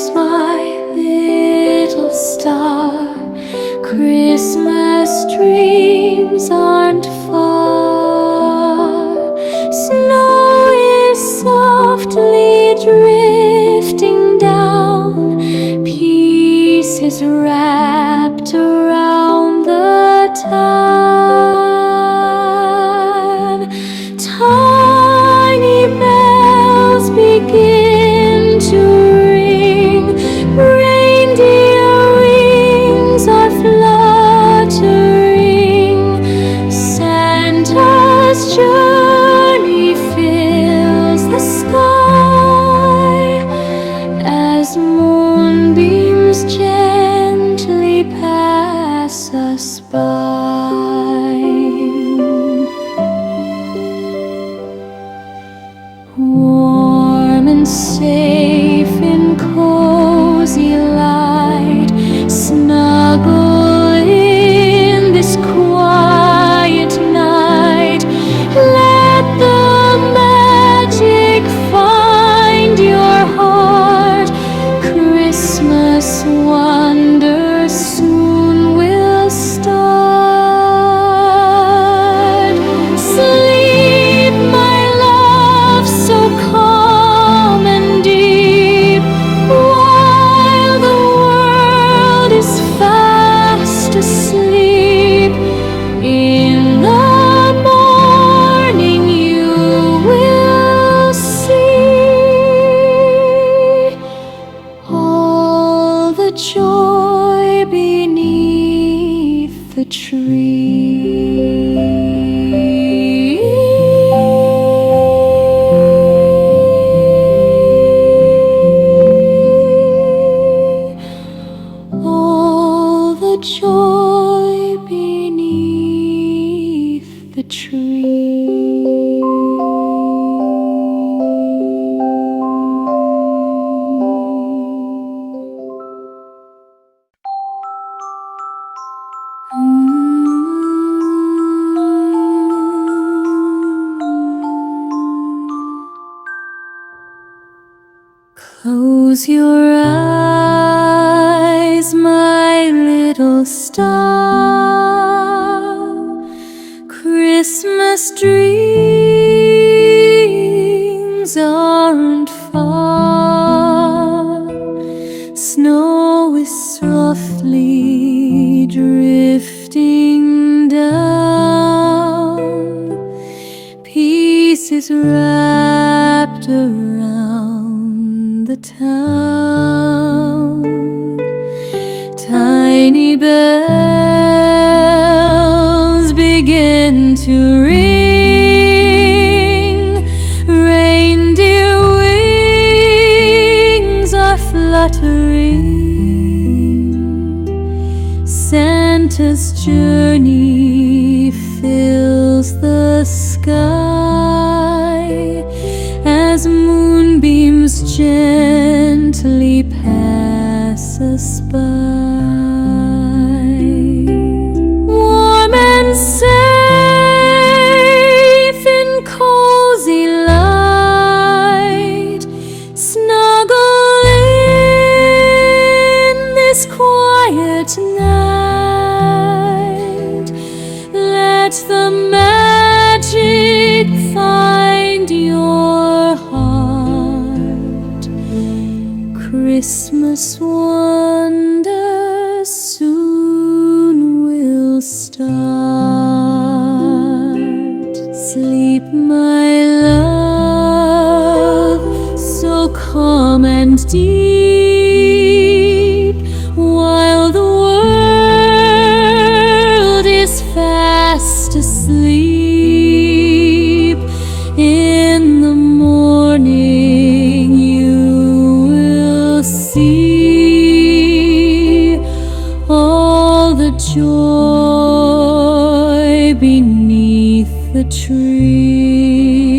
my little star. Christmas dreams aren't far. Snow is softly drifting down. Peace is wrapped around the town. Tiny bells begin to ring. Reindeer wings are fluttering. Santa's journey fills the sky as moonbeams gently pass us by. Warm and safe in cozy light, snuggle in this quiet night. Let the magic find your heart. Christmas wonders soon will start. Sleep, my love, so calm and deep, while the world is fast asleep. In the morning you will see all the joy beneath the tree. All the joy beneath the tree. Close your eyes, my little star. Christmas dreams aren't far. Snow is softly drifting down. Peace is wrapped around the town. Tiny bells begin to ring. Reindeer wings are fluttering. Santa's journey fills the sky as moonbeams gently pass us by. Warm and safe in cozy light, snuggle in this quiet night. Let the magic find your heart. Christmas wonders soon will start. Sleep, my love, so calm and deep, while the world is fast asleep. In the morning you will see all the joy beneath the tree.